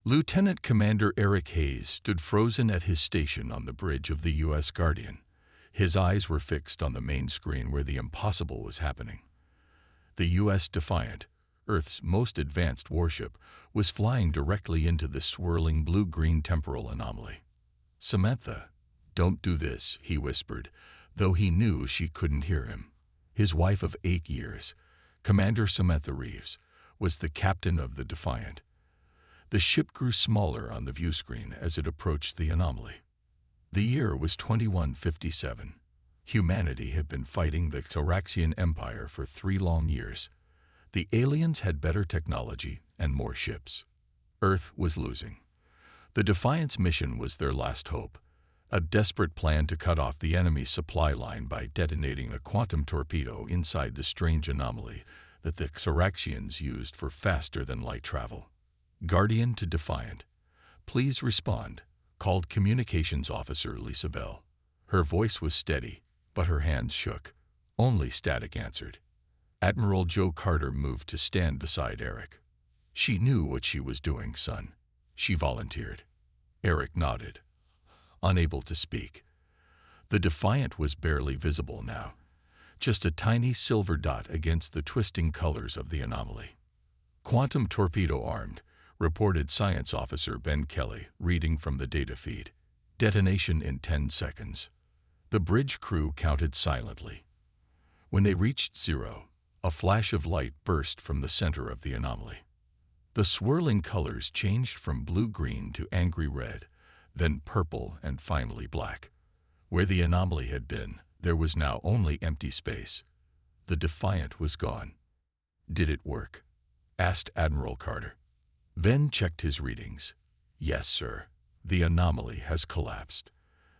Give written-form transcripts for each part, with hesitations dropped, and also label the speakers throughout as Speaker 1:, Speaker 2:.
Speaker 1: Lieutenant Commander Eric Hayes stood frozen at his station on the bridge of the U.S. Guardian. His eyes were fixed on the main screen where the impossible was happening. The U.S. Defiant, Earth's most advanced warship, was flying directly into the swirling blue-green temporal anomaly. "Samantha, don't do this," he whispered, though he knew she couldn't hear him. His wife of 8 years, Commander Samantha Reeves, was the captain of the Defiant. The ship grew smaller on the view screen as it approached the anomaly. The year was 2157. Humanity had been fighting the Xeraxian Empire for 3 long years. The aliens had better technology and more ships. Earth was losing. The Defiant's mission was their last hope, a desperate plan to cut off the enemy's supply line by detonating a quantum torpedo inside the strange anomaly that the Xeraxians used for faster-than-light travel. "Guardian to Defiant, please respond," called Communications Officer Lisa Bell. Her voice was steady, but her hands shook. Only static answered. Admiral Joe Carter moved to stand beside Eric. "She knew what she was doing, son," she volunteered. Eric nodded, unable to speak. The Defiant was barely visible now, just a tiny silver dot against the twisting colors of the anomaly. "Quantum torpedo armed," reported Science Officer Ben Kelly, reading from the data feed. "Detonation in 10 seconds. The bridge crew counted silently. When they reached 0, a flash of light burst from the center of the anomaly. The swirling colors changed from blue-green to angry red, then purple and finally black. Where the anomaly had been, there was now only empty space. The Defiant was gone. "Did it work?" asked Admiral Carter. Ben checked his readings. "Yes, sir. The anomaly has collapsed.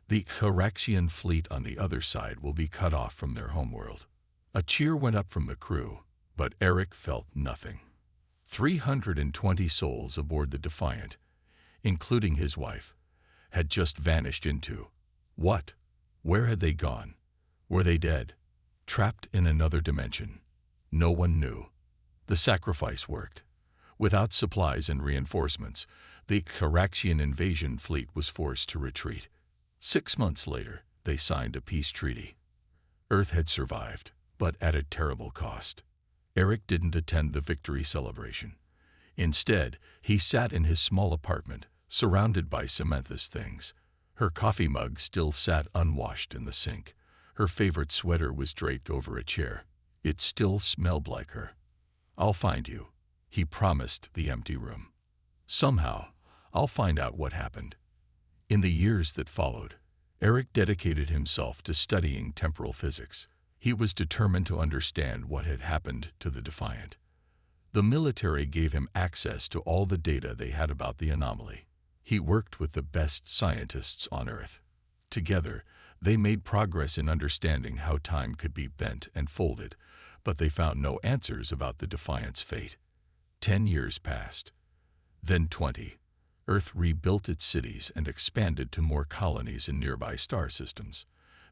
Speaker 1: The Xeraxian fleet on the other side will be cut off from their homeworld." A cheer went up from the crew, but Eric felt nothing. 320 souls aboard the Defiant, including his wife, had just vanished into what? Where had they gone? Were they dead? Trapped in another dimension? No one knew. The sacrifice worked. Without supplies and reinforcements, the Xeraxian invasion fleet was forced to retreat. 6 months later, they signed a peace treaty. Earth had survived, but at a terrible cost. Eric didn't attend the victory celebration. Instead, he sat in his small apartment, surrounded by Samantha's things. Her coffee mug still sat unwashed in the sink. Her favorite sweater was draped over a chair. It still smelled like her. "I'll find you," he promised the empty room. "Somehow, I'll find out what happened." In the years that followed, Eric dedicated himself to studying temporal physics. He was determined to understand what had happened to the Defiant. The military gave him access to all the data they had about the anomaly. He worked with the best scientists on Earth. Together, they made progress in understanding how time could be bent and folded, but they found no answers about the Defiant's fate. 10 years passed. Then 20. Earth rebuilt its cities and expanded to more colonies in nearby star systems.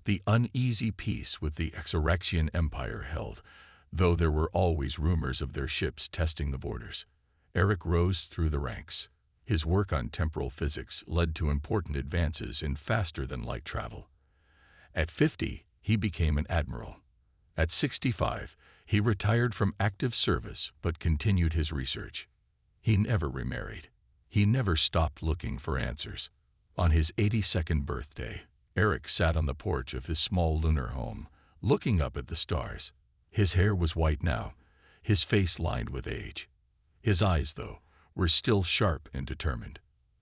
Speaker 1: The uneasy peace with the Xeraxian Empire held, though there were always rumors of their ships testing the borders. Eric rose through the ranks. His work on temporal physics led to important advances in faster-than-light travel. At 50, he became an admiral. At 65, he retired from active service but continued his research. He never remarried. He never stopped looking for answers. On his 82nd birthday, Eric sat on the porch of his small lunar home, looking up at the stars. His hair was white now, his face lined with age. His eyes, though, were still sharp and determined.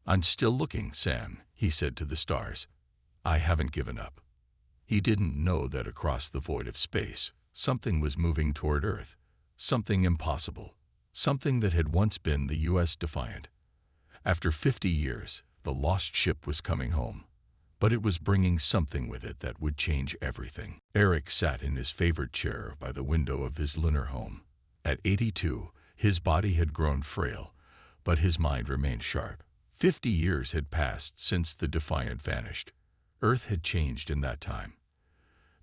Speaker 1: "I'm still looking, Sam," he said to the stars. "I haven't given up." He didn't know that across the void of space, something was moving toward Earth, something impossible, something that had once been the U.S. Defiant. After 50 years, the lost ship was coming home. But it was bringing something with it that would change everything. Eric sat in his favorite chair by the window of his lunar home. At 82, his body had grown frail, but his mind remained sharp. 50 years had passed since the Defiant vanished. Earth had changed in that time.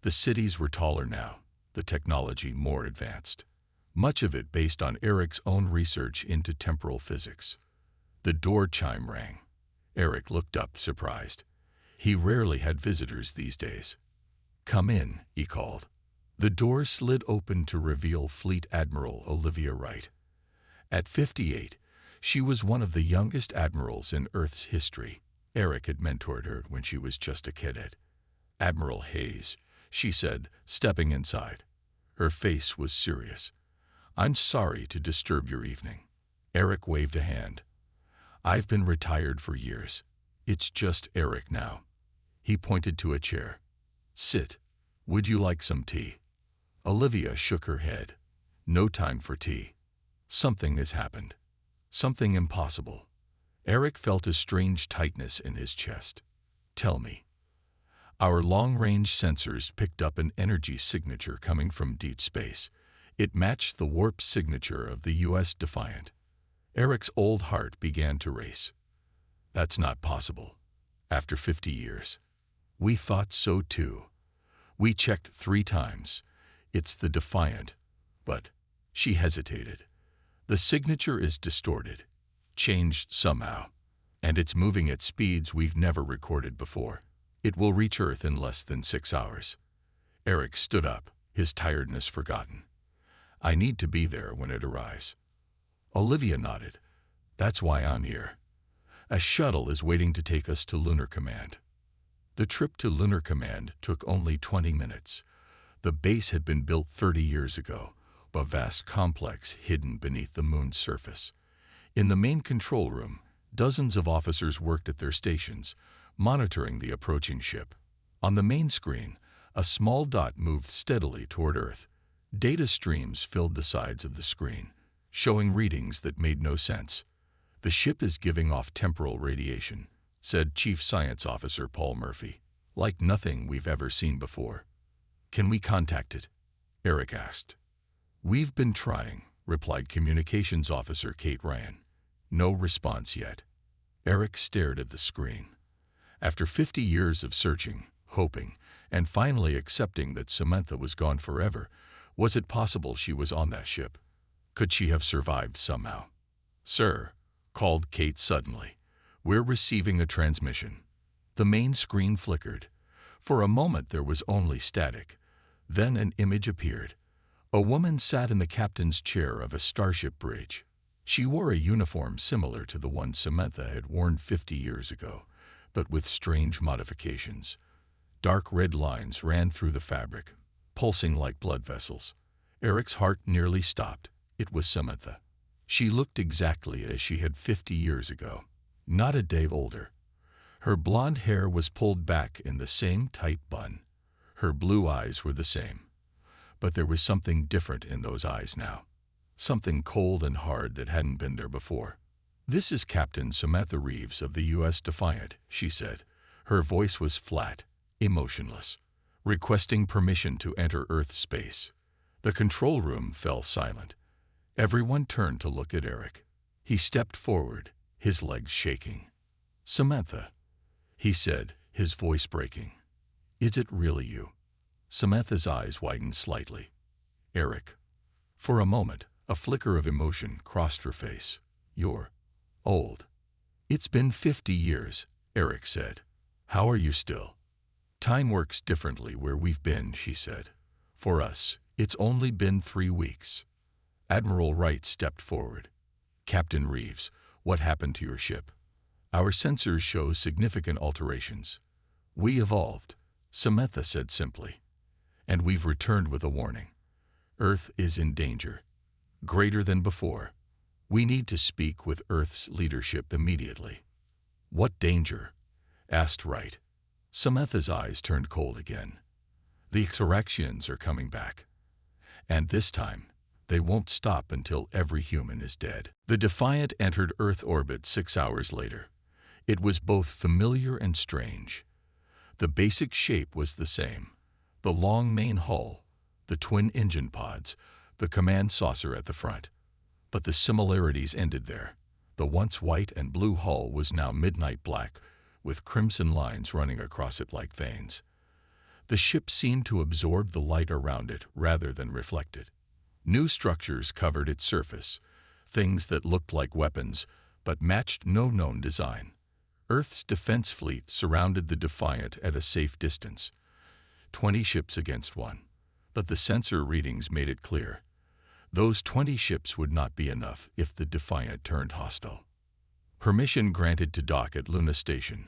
Speaker 1: The cities were taller now, the technology more advanced. Much of it based on Eric's own research into temporal physics. The door chime rang. Eric looked up, surprised. He rarely had visitors these days. "Come in," he called. The door slid open to reveal Fleet Admiral Olivia Wright. At 58, she was one of the youngest admirals in Earth's history. Eric had mentored her when she was just a cadet. "Admiral Hayes," she said, stepping inside. Her face was serious. "I'm sorry to disturb your evening." Eric waved a hand. "I've been retired for years. It's just Eric now." He pointed to a chair. "Sit. Would you like some tea?" Olivia shook her head. "No time for tea. Something has happened. Something impossible." Eric felt a strange tightness in his chest. "Tell me." "Our long-range sensors picked up an energy signature coming from deep space. It matched the warp signature of the U.S. Defiant." Eric's old heart began to race. "That's not possible. After 50 years. We thought so too. We checked 3 times. It's the Defiant. But..." She hesitated. "The signature is distorted, changed somehow, and it's moving at speeds we've never recorded before. It will reach Earth in less than 6 hours." Eric stood up, his tiredness forgotten. "I need to be there when it arrives." Olivia nodded. "That's why I'm here. A shuttle is waiting to take us to Lunar Command." The trip to Lunar Command took only 20 minutes. The base had been built 30 years ago, a vast complex hidden beneath the moon's surface. In the main control room, dozens of officers worked at their stations, monitoring the approaching ship. On the main screen, a small dot moved steadily toward Earth. Data streams filled the sides of the screen, showing readings that made no sense. "The ship is giving off temporal radiation," said Chief Science Officer Paul Murphy, "like nothing we've ever seen before." "Can we contact it?" Eric asked. "We've been trying," replied Communications Officer Kate Ryan. "No response yet." Eric stared at the screen. After 50 years of searching, hoping, and finally accepting that Samantha was gone forever, was it possible she was on that ship? Could she have survived somehow? "Sir," called Kate suddenly, "we're receiving a transmission." The main screen flickered. For a moment there was only static. Then an image appeared. A woman sat in the captain's chair of a starship bridge. She wore a uniform similar to the one Samantha had worn 50 years ago, but with strange modifications. Dark red lines ran through the fabric, pulsing like blood vessels. Eric's heart nearly stopped. It was Samantha. She looked exactly as she had 50 years ago, not a day older. Her blonde hair was pulled back in the same tight bun. Her blue eyes were the same. But there was something different in those eyes now. Something cold and hard that hadn't been there before. "This is Captain Samantha Reeves of the U.S. Defiant," she said. Her voice was flat, emotionless, requesting permission to enter Earth space. The control room fell silent. Everyone turned to look at Eric. He stepped forward, his legs shaking. "Samantha," he said, his voice breaking. "Is it really you?" Samantha's eyes widened slightly. "Eric." For a moment, a flicker of emotion crossed her face. "You're old." "It's been 50 years, Eric said. "How are you still?" "Time works differently where we've been," she said. "For us, it's only been 3 weeks." Admiral Wright stepped forward. "Captain Reeves, what happened to your ship?" "Our sensors show significant alterations." "We evolved," Samantha said simply. "And we've returned with a warning. Earth is in danger. Greater than before. We need to speak with Earth's leadership immediately." "What danger?" asked Wright. Samantha's eyes turned cold again. "The Exoraxians are coming back. And this time, they won't stop until every human is dead." The Defiant entered Earth orbit 6 hours later. It was both familiar and strange. The basic shape was the same. The long main hull, the twin engine pods, the command saucer at the front. But the similarities ended there. The once white and blue hull was now midnight black, with crimson lines running across it like veins. The ship seemed to absorb the light around it rather than reflect it. New structures covered its surface, things that looked like weapons, but matched no known design. Earth's defense fleet surrounded the Defiant at a safe distance, 20 ships against one. But the sensor readings made it clear. Those 20 ships would not be enough if the Defiant turned hostile. "Permission granted to dock at Luna Station,"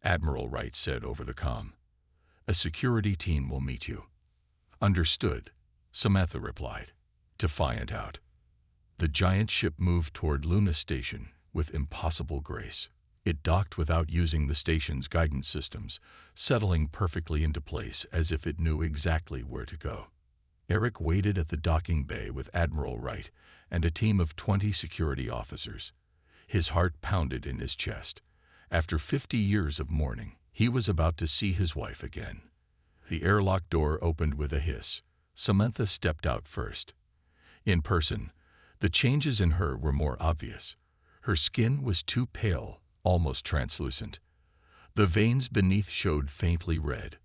Speaker 1: Admiral Wright said over the comm. "A security team will meet you." "Understood," Samantha replied. Defiant out. The giant ship moved toward Luna Station with impossible grace. It docked without using the station's guidance systems, settling perfectly into place as if it knew exactly where to go. Eric waited at the docking bay with Admiral Wright and a team of 20 security officers. His heart pounded in his chest. After 50 years of mourning, he was about to see his wife again. The airlock door opened with a hiss. Samantha stepped out first. In person, the changes in her were more obvious. Her skin was too pale, almost translucent. The veins beneath showed faintly red.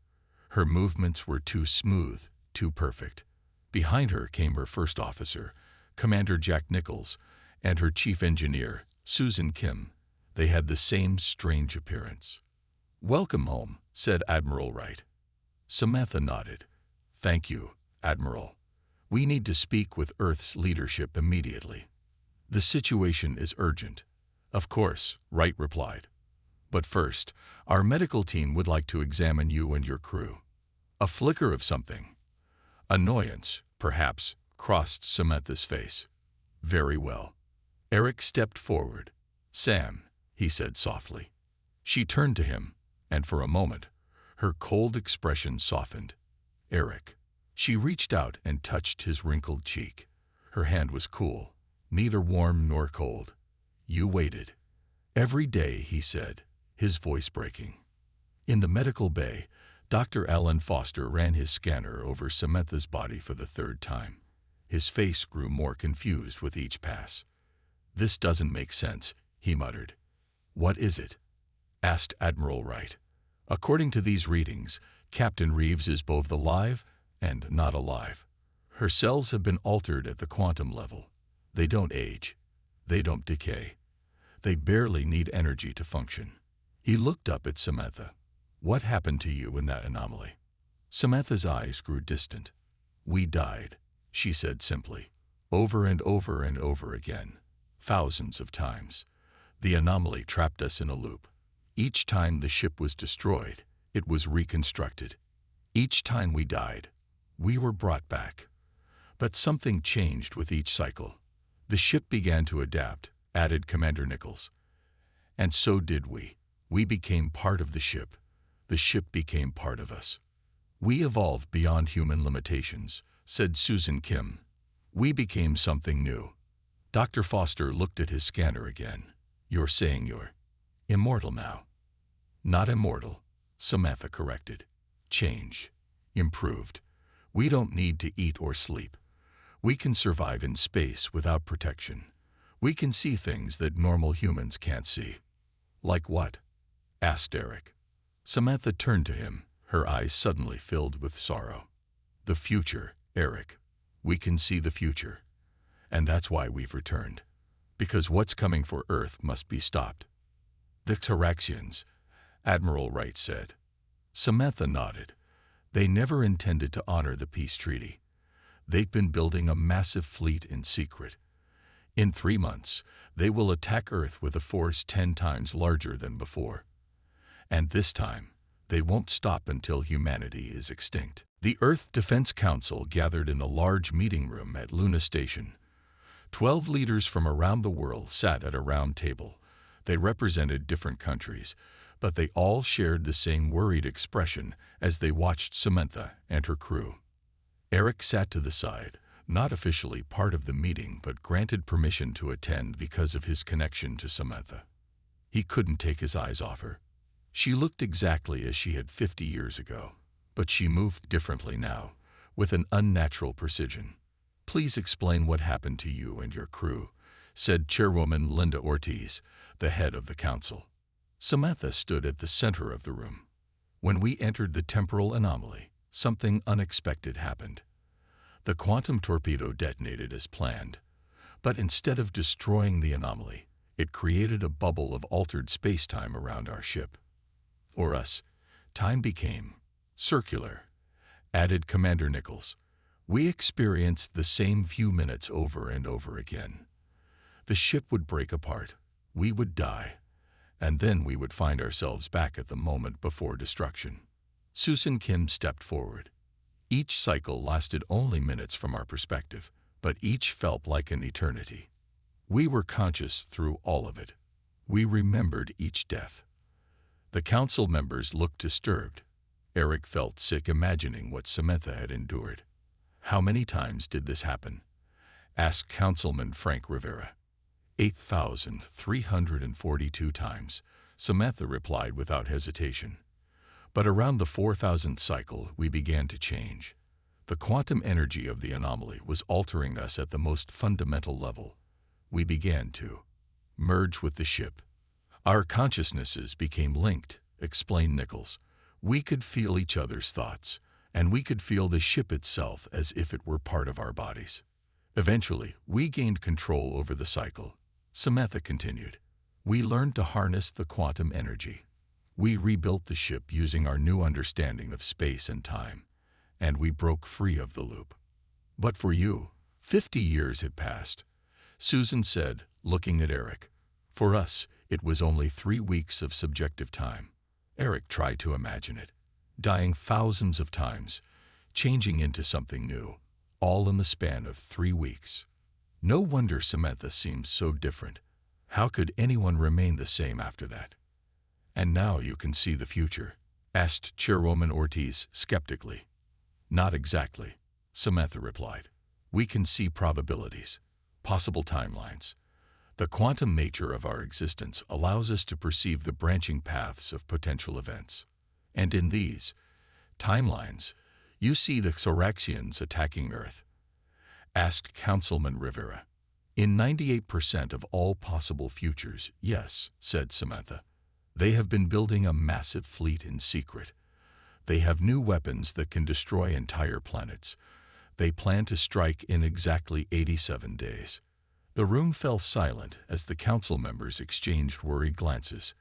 Speaker 1: Her movements were too smooth, too perfect. Behind her came her first officer, Commander Jack Nichols, and her chief engineer, Susan Kim. They had the same strange appearance. "Welcome home," said Admiral Wright. Samantha nodded. "Thank you, Admiral. We need to speak with Earth's leadership immediately." "The situation is urgent." "Of course," Wright replied. "But first, our medical team would like to examine you and your crew." A flicker of something, annoyance, perhaps, crossed Samantha's face. "Very well." Eric stepped forward. "Sam," he said softly. She turned to him, and for a moment, her cold expression softened. "Eric." She reached out and touched his wrinkled cheek. Her hand was cool, neither warm nor cold. "You waited." "Every day," he said, his voice breaking. In the medical bay, Dr. Alan Foster ran his scanner over Samantha's body for the third time. His face grew more confused with each pass. "This doesn't make sense," he muttered. "What is it?" asked Admiral Wright. "According to these readings, Captain Reeves is both alive and not alive. Her cells have been altered at the quantum level. They don't age. They don't decay. They barely need energy to function." He looked up at Samantha. "What happened to you in that anomaly?" Samantha's eyes grew distant. "We died," she said simply, "over and over and over again, thousands of times. The anomaly trapped us in a loop. Each time the ship was destroyed, it was reconstructed. Each time we died, we were brought back. But something changed with each cycle. The ship began to adapt," added Commander Nichols. "And so did we. We became part of the ship. The ship became part of us. We evolved beyond human limitations," said Susan Kim. "We became something new." Dr. Foster looked at his scanner again. "You're saying you're immortal now?" "Not immortal," Samantha corrected. "Changed. Improved. We don't need to eat or sleep. We can survive in space without protection. We can see things that normal humans can't see." "Like what?" asked Eric. Samantha turned to him, her eyes suddenly filled with sorrow. "The future, Eric. We can see the future. And that's why we've returned. Because what's coming for Earth must be stopped." "The Taraxians," Admiral Wright said. Samantha nodded. "They never intended to honor the peace treaty. They've been building a massive fleet in secret. In 3 months, they will attack Earth with a force 10 times larger than before. And this time, they won't stop until humanity is extinct." The Earth Defense Council gathered in the large meeting room at Luna Station. 12 leaders from around the world sat at a round table. They represented different countries, but they all shared the same worried expression as they watched Samantha and her crew. Eric sat to the side, not officially part of the meeting but granted permission to attend because of his connection to Samantha. He couldn't take his eyes off her. She looked exactly as she had 50 years ago, but she moved differently now, with an unnatural precision. "Please explain what happened to you and your crew," said Chairwoman Linda Ortiz, the head of the council. Samantha stood at the center of the room. "When we entered the temporal anomaly, something unexpected happened. The quantum torpedo detonated as planned, but instead of destroying the anomaly, It created a bubble of altered space-time around our ship. For us, time became circular, added Commander Nichols. We experienced the same few minutes over and over again. The ship would break apart, we would die, and then we would find ourselves back at the moment before destruction. Susan Kim stepped forward. Each cycle lasted only minutes from our perspective, but each felt like an eternity. We were conscious through all of it. We remembered each death. The council members looked disturbed. Eric felt sick imagining what Samantha had endured. "How many times did this happen?" asked Councilman Frank Rivera. 8,342 times, Samantha replied without hesitation. But around the 4,000th cycle, we began to change. The quantum energy of the anomaly was altering us at the most fundamental level. We began to merge with the ship. Our consciousnesses became linked, explained Nichols. We could feel each other's thoughts, and we could feel the ship itself as if it were part of our bodies. Eventually, we gained control over the cycle. Samantha continued. We learned to harness the quantum energy. We rebuilt the ship using our new understanding of space and time, and we broke free of the loop. But for you, 50 years had passed, Susan said, looking at Eric. For us, it was only 3 weeks of subjective time. Eric tried to imagine it, dying thousands of times, changing into something new, all in the span of 3 weeks. No wonder Samantha seemed so different. How could anyone remain the same after that? And now you can see the future, asked Chairwoman Ortiz skeptically. Not exactly, Samantha replied. We can see probabilities, possible timelines. The quantum nature of our existence allows us to perceive the branching paths of potential events. And in these timelines, you see the Xoraxians attacking Earth, asked Councilman Rivera. In 98% of all possible futures, yes, said Samantha. They have been building a massive fleet in secret. They have new weapons that can destroy entire planets. They plan to strike in exactly 87 days. The room fell silent as the council members exchanged worried glances.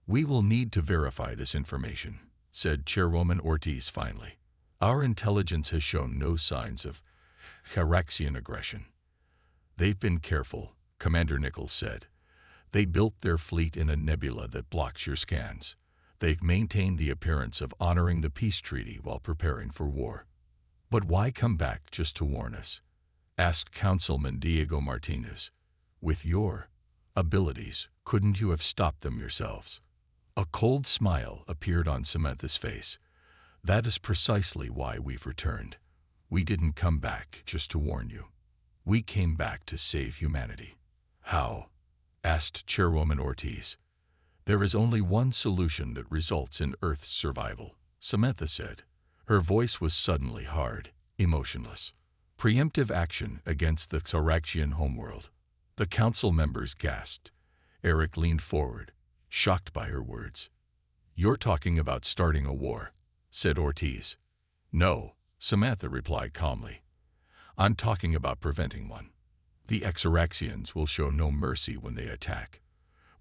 Speaker 1: We will need to verify this information, said Chairwoman Ortiz finally. Our intelligence has shown no signs of Xoraxian aggression. They've been careful, Commander Nichols said. They built their fleet in a nebula that blocks your scans. They've maintained the appearance of honoring the peace treaty while preparing for war. But why come back just to warn us? Asked Councilman Diego Martinez. With your abilities, couldn't you have stopped them yourselves? A cold smile appeared on Samantha's face. That is precisely why we've returned. We didn't come back just to warn you. We came back to save humanity. How? Asked Chairwoman Ortiz. There is only one solution that results in Earth's survival, Samantha said. Her voice was suddenly hard, emotionless. Preemptive action against the Xoraxian homeworld. The council members gasped. Eric leaned forward, shocked by her words. You're talking about starting a war, said Ortiz. No, Samantha replied calmly. I'm talking about preventing one. The Xoraxians will show no mercy when they attack.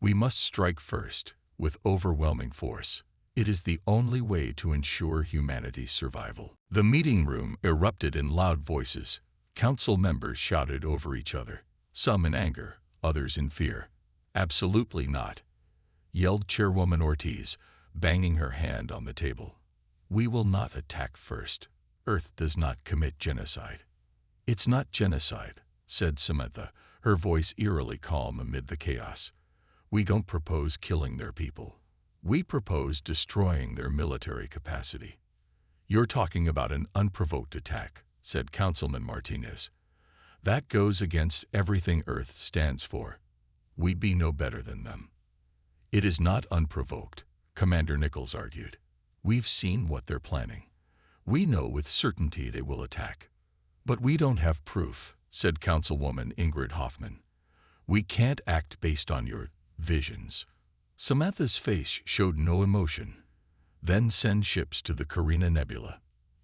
Speaker 1: We must strike first, with overwhelming force. It is the only way to ensure humanity's survival. The meeting room erupted in loud voices. Council members shouted over each other, some in anger, others in fear. Absolutely not, yelled Chairwoman Ortiz, banging her hand on the table. We will not attack first. Earth does not commit genocide. It's not genocide, said Samantha, her voice eerily calm amid the chaos. We don't propose killing their people. We propose destroying their military capacity. You're talking about an unprovoked attack, said Councilman Martinez. That goes against everything Earth stands for. We be no better than them. It is not unprovoked, Commander Nichols argued. We've seen what they're planning. We know with certainty they will attack. But we don't have proof, said Councilwoman Ingrid Hoffman. We can't act based on your visions. Samantha's face showed no emotion. Then send ships to the Carina Nebula.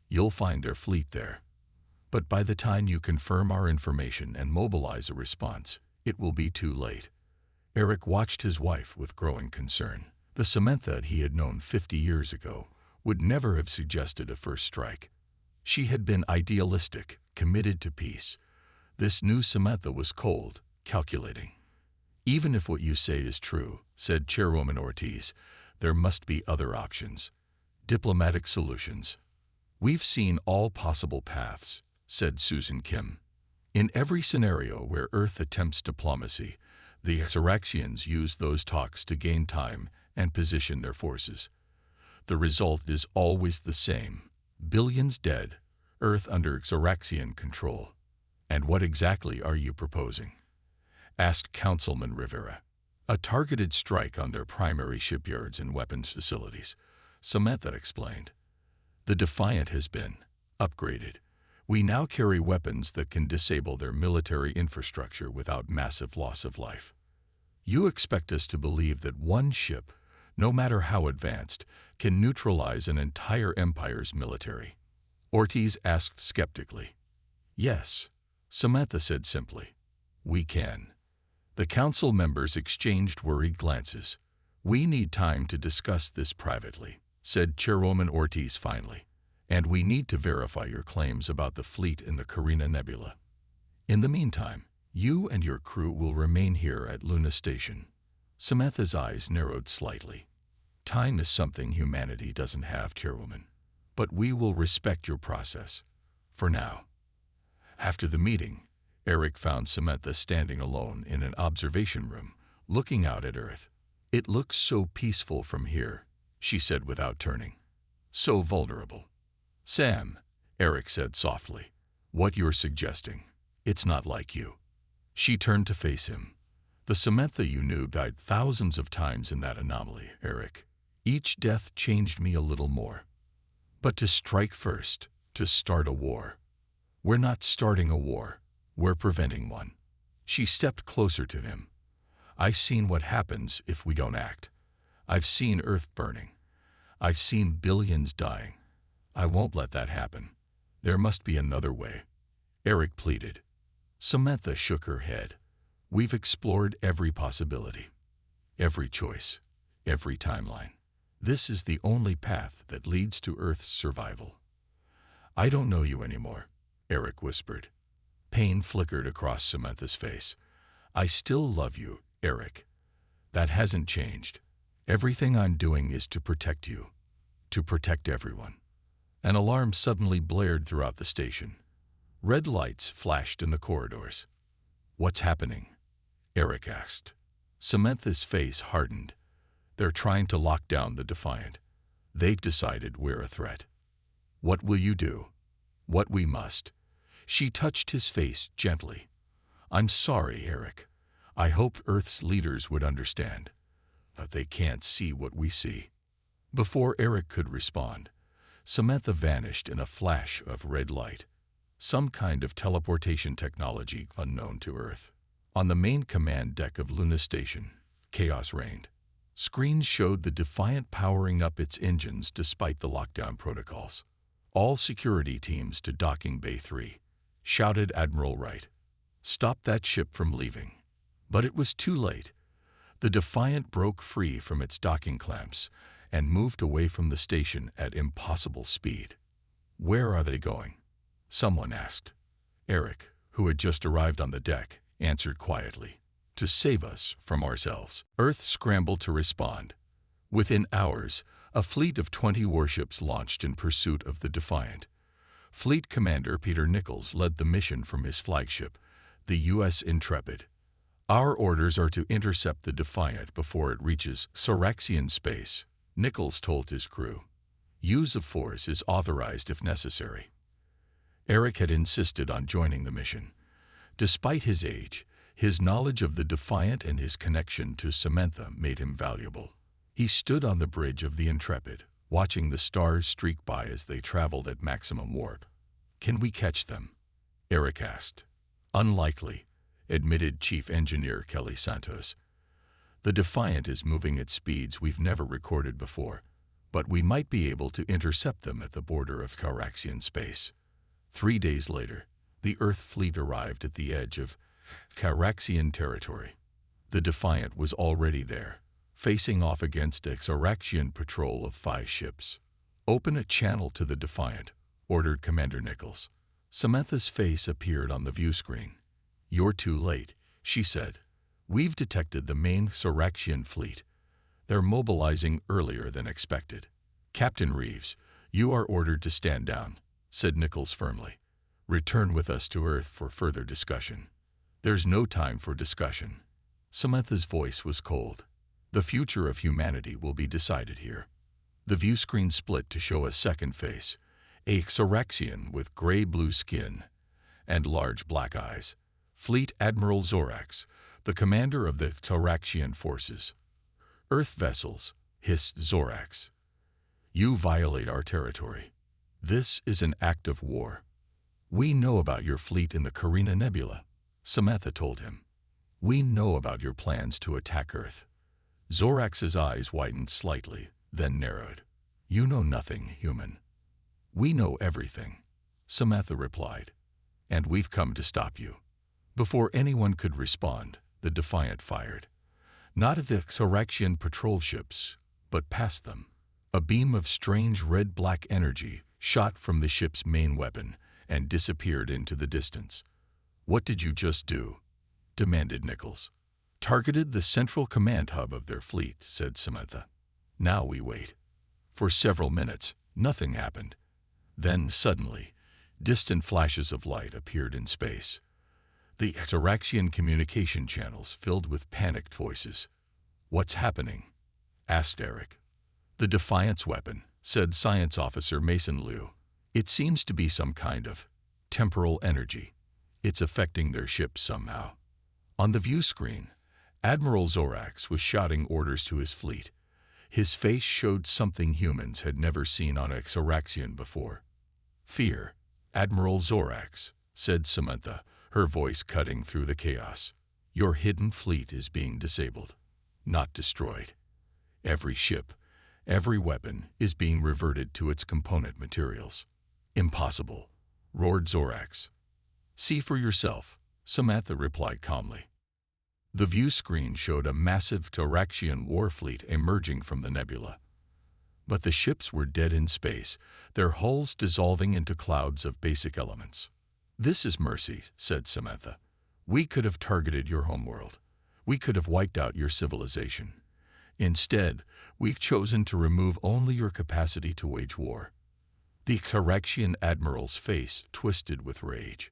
Speaker 1: You'll find their fleet there. But by the time you confirm our information and mobilize a response, it will be too late. Eric watched his wife with growing concern. The Samantha he had known 50 years ago would never have suggested a first strike. She had been idealistic, committed to peace. This new Samantha was cold, calculating. "Even if what you say is true," said Chairwoman Ortiz, "there must be other options. Diplomatic solutions." "We've seen all possible paths," said Susan Kim. "In every scenario where Earth attempts diplomacy, the Xeraxians use those talks to gain time and position their forces. The result is always the same: billions dead, Earth under Xeraxian control." "And what exactly are you proposing?" asked Councilman Rivera. "A targeted strike on their primary shipyards and weapons facilities," Samantha explained. "The Defiant has been upgraded. We now carry weapons that can disable their military infrastructure without massive loss of life." "You expect us to believe that one ship, no matter how advanced, can neutralize an entire empire's military?" Ortiz asked skeptically. "Yes," Samantha said simply. "We can." The council members exchanged worried glances. "We need time to discuss this privately," said Chairwoman Ortiz finally. "And we need to verify your claims about the fleet in the Carina Nebula. In the meantime, you and your crew will remain here at Luna Station." Samantha's eyes narrowed slightly. "Time is something humanity doesn't have, Chairwoman. But we will respect your process. For now." After the meeting, Eric found Samantha standing alone in an observation room, looking out at Earth. "It looks so peaceful from here," she said without turning. "So vulnerable." "Sam," Eric said softly, "what you're suggesting, it's not like you." She turned to face him. "The Samantha you knew died thousands of times in that anomaly, Eric. Each death changed me a little more. But to strike first, to start a war. We're not starting a war. We're preventing one." She stepped closer to him. "I've seen what happens if we don't act. I've seen Earth burning. I've seen billions dying. I won't let that happen. There must be another way," Eric pleaded. Samantha shook her head. "We've explored every possibility, every choice, every timeline. This is the only path that leads to Earth's survival." "I don't know you anymore," Eric whispered. Pain flickered across Samantha's face. "I still love you, Eric. That hasn't changed. Everything I'm doing is to protect you, to protect everyone." An alarm suddenly blared throughout the station. Red lights flashed in the corridors. "What's happening?" Eric asked. Samantha's face hardened. "They're trying to lock down the Defiant. They've decided we're a threat." "What will you do?" "What we must." She touched his face gently. "I'm sorry, Eric. I hoped Earth's leaders would understand. But they can't see what we see." Before Eric could respond, Samantha vanished in a flash of red light. Some kind of teleportation technology unknown to Earth. On the main command deck of Luna Station, chaos reigned. Screens showed the Defiant powering up its engines despite the lockdown protocols. "All security teams to Docking Bay 3, shouted Admiral Wright. "Stop that ship from leaving." But it was too late. The Defiant broke free from its docking clamps and moved away from the station at impossible speed. "Where are they going?" someone asked. Eric, who had just arrived on the deck, answered quietly. "To save us from ourselves." Earth scrambled to respond. Within hours, a fleet of 20 warships launched in pursuit of the Defiant. Fleet Commander Peter Nichols led the mission from his flagship, the U.S. Intrepid. "Our orders are to intercept the Defiant before it reaches Xeraxian space," Nichols told his crew. "Use of force is authorized if necessary." Eric had insisted on joining the mission. Despite his age, his knowledge of the Defiant and his connection to Samantha made him valuable. He stood on the bridge of the Intrepid, watching the stars streak by as they traveled at maximum warp. "Can we catch them?" Eric asked. "Unlikely," admitted Chief Engineer Kelly Santos. "The Defiant is moving at speeds we've never recorded before, but we might be able to intercept them at the border of Xeraxian space." 3 days later, the Earth fleet arrived at the edge of Xeraxian territory. The Defiant was already there, facing off against a Xaraxian patrol of 5 ships. "Open a channel to the Defiant," ordered Commander Nichols. Samantha's face appeared on the view screen. "You're too late," she said. "We've detected the main Xaraxian fleet. They're mobilizing earlier than expected." "Captain Reeves, you are ordered to stand down," said Nichols firmly. "Return with us to Earth for further discussion." "There's no time for discussion." Samantha's voice was cold. "The future of humanity will be decided here." The view screen split to show a second face, a Xaraxian with gray-blue skin and large black eyes. Fleet Admiral Zorax, the commander of the Xaraxian forces. "Earth vessels," hissed Zorax. "You violate our territory. This is an act of war." "We know about your fleet in the Carina Nebula," Samantha told him. "We know about your plans to attack Earth." Zorax's eyes widened slightly, then narrowed. "You know nothing, human." "We know everything," Samantha replied. "And we've come to stop you." Before anyone could respond, the Defiant fired. Not at the Xaraxian patrol ships, but past them. A beam of strange red-black energy shot from the ship's main weapon and disappeared into the distance. "What did you just do?" demanded Nichols. "Targeted the central command hub of their fleet," said Samantha. "Now we wait." For several minutes, nothing happened. Then, suddenly, distant flashes of light appeared in space. The Xaraxian communication channels filled with panicked voices. "What's happening?" asked Eric. "The Defiant's weapon," said Science Officer Mason Liu. "It seems to be some kind of temporal energy. It's affecting their ships somehow." On the view screen, Admiral Zorax was shouting orders to his fleet. His face showed something humans had never seen on a Xaraxian before. "Fear, Admiral Zorax," said Samantha, her voice cutting through the chaos. "Your hidden fleet is being disabled, not destroyed. Every ship, every weapon is being reverted to its component materials." "Impossible," roared Zorax. "See for yourself," Samantha replied calmly. The view screen showed a massive Xaraxian war fleet emerging from the nebula. But the ships were dead in space, their hulls dissolving into clouds of basic elements. "This is mercy," said Samantha. "We could have targeted your homeworld. We could have wiped out your civilization. Instead, we've chosen to remove only your capacity to wage war." The Xaraxian admiral's face twisted with rage.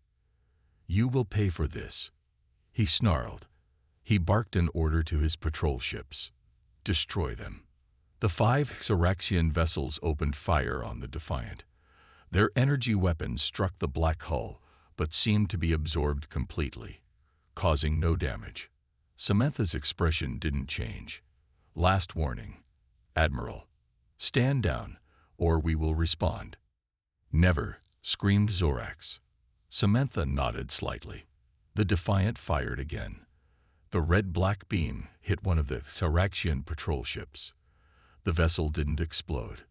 Speaker 1: "You will pay for this," he snarled. He barked an order to his patrol ships. "Destroy them." The 5 Xaraxian vessels opened fire on the Defiant. Their energy weapons struck the black hull, but seemed to be absorbed completely, causing no damage. Samantha's expression didn't change. "Last warning, Admiral. Stand down, or we will respond." "Never," screamed Zorax. Samantha nodded slightly. The Defiant fired again. The red-black beam hit one of the Xaraxian patrol ships. The vessel didn't explode.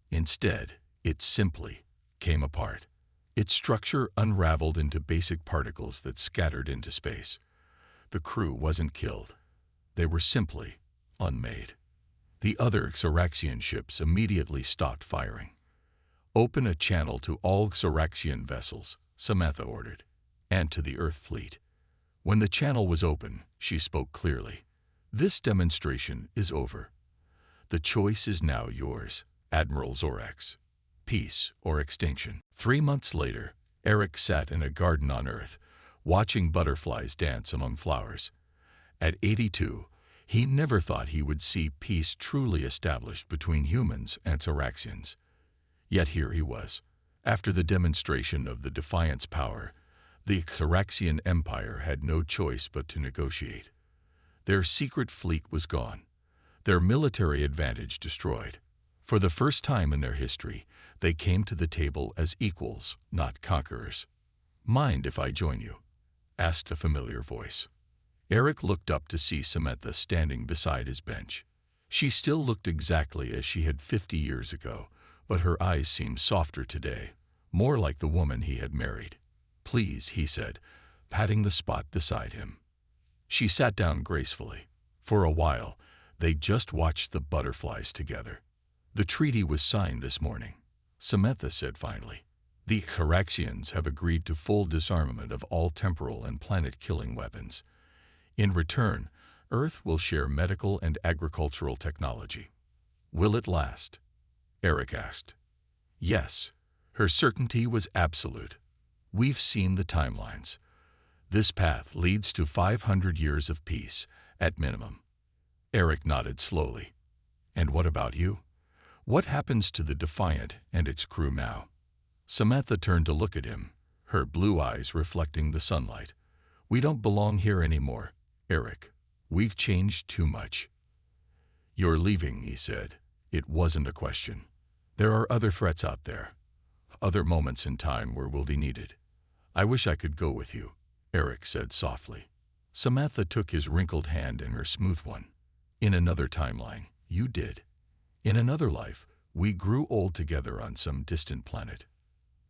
Speaker 1: Instead, it simply came apart. Its structure unraveled into basic particles that scattered into space. The crew wasn't killed. They were simply unmade. The other Xaraxian ships immediately stopped firing. "Open a channel to all Xaraxian vessels," Samantha ordered, "and to the Earth fleet." When the channel was open, she spoke clearly. "This demonstration is over. The choice is now yours, Admiral Zorax. Peace or extinction." 3 months later, Eric sat in a garden on Earth, watching butterflies dance among flowers. At 82, he never thought he would see peace truly established between humans and Xaraxians. Yet here he was. After the demonstration of the Defiant's power, the Xaraxian Empire had no choice but to negotiate. Their secret fleet was gone, their military advantage destroyed. For the first time in their history, they came to the table as equals, not conquerors. "Mind if I join you?" asked a familiar voice. Eric looked up to see Samantha standing beside his bench. She still looked exactly as she had 50 years ago, but her eyes seemed softer today, more like the woman he had married. "Please," he said, patting the spot beside him. She sat down gracefully. For a while, they just watched the butterflies together. The treaty was signed this morning, Samantha said finally. The Caraxians have agreed to full disarmament of all temporal and planet-killing weapons. In return, Earth will share medical and agricultural technology. Will it last? Eric asked. Yes. Her certainty was absolute. We've seen the timelines. This path leads to 500 years of peace, at minimum. Eric nodded slowly. And what about you? What happens to the Defiant and its crew now? Samantha turned to look at him, her blue eyes reflecting the sunlight. We don't belong here anymore, Eric. We've changed too much. You're leaving, he said. It wasn't a question. There are other threats out there. Other moments in time where we'll be needed. I wish I could go with you, Eric said softly. Samantha took his wrinkled hand in her smooth one. In another timeline, you did. In another life, we grew old together on some distant planet.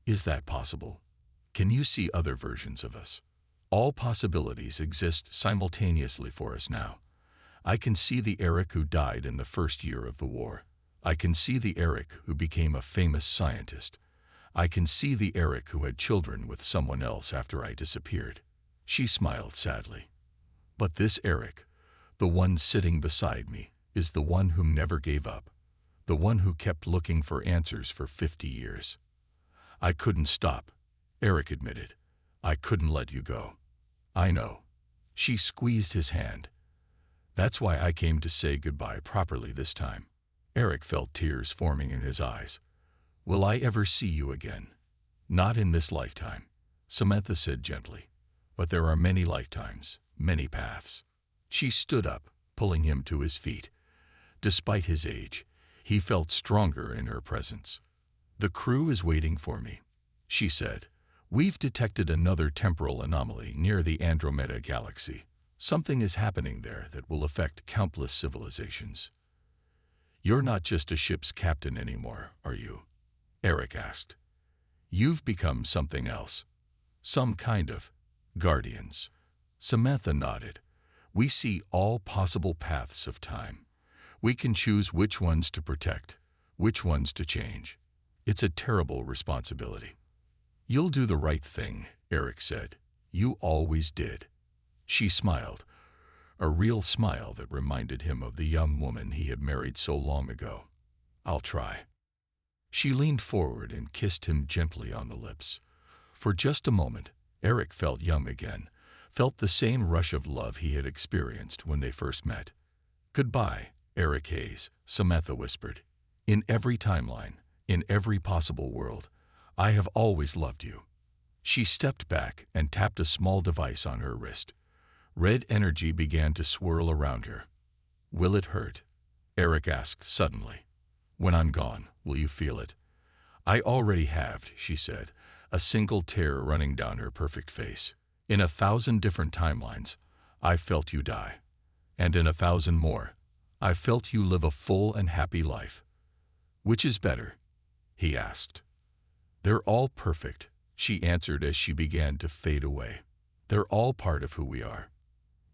Speaker 1: Is that possible? Can you see other versions of us? All possibilities exist simultaneously for us now. I can see the Eric who died in the first year of the war. I can see the Eric who became a famous scientist. I can see the Eric who had children with someone else after I disappeared. She smiled sadly. But this Eric, the one sitting beside me, is the one who never gave up. The one who kept looking for answers for 50 years. I couldn't stop, Eric admitted. I couldn't let you go. I know. She squeezed his hand. That's why I came to say goodbye properly this time. Eric felt tears forming in his eyes. Will I ever see you again? Not in this lifetime, Samantha said gently. But there are many lifetimes, many paths. She stood up, pulling him to his feet. Despite his age, he felt stronger in her presence. The crew is waiting for me, she said. We've detected another temporal anomaly near the Andromeda galaxy. Something is happening there that will affect countless civilizations. You're not just a ship's captain anymore, are you? Eric asked. You've become something else. Some kind of guardians. Samantha nodded. We see all possible paths of time. We can choose which ones to protect, which ones to change. It's a terrible responsibility. You'll do the right thing, Eric said. You always did. She smiled, a real smile that reminded him of the young woman he had married so long ago. I'll try. She leaned forward and kissed him gently on the lips. For just a moment, Eric felt young again, felt the same rush of love he had experienced when they first met. Goodbye, Eric Hayes, Samantha whispered. In every timeline, in every possible world, I have always loved you. She stepped back and tapped a small device on her wrist. Red energy began to swirl around her. Will it hurt? Eric asked suddenly. When I'm gone, will you feel it? I already have, she said, a single tear running down her perfect face. In 1,000 different timelines, I felt you die. And in 1,000 more, I felt you live a full and happy life. Which is better? He asked. They're all perfect, she answered as she began to fade away. They're all part of who we are.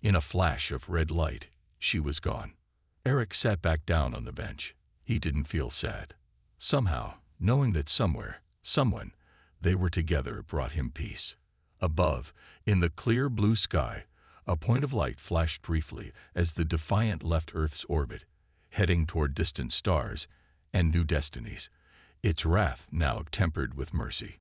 Speaker 1: In a flash of red light, she was gone. Eric sat back down on the bench. He didn't feel sad. Somehow, knowing that somewhere, someone, they were together brought him peace. Above, in the clear blue sky, a point of light flashed briefly as the Defiant left Earth's orbit, heading toward distant stars and new destinies, its wrath now tempered with mercy.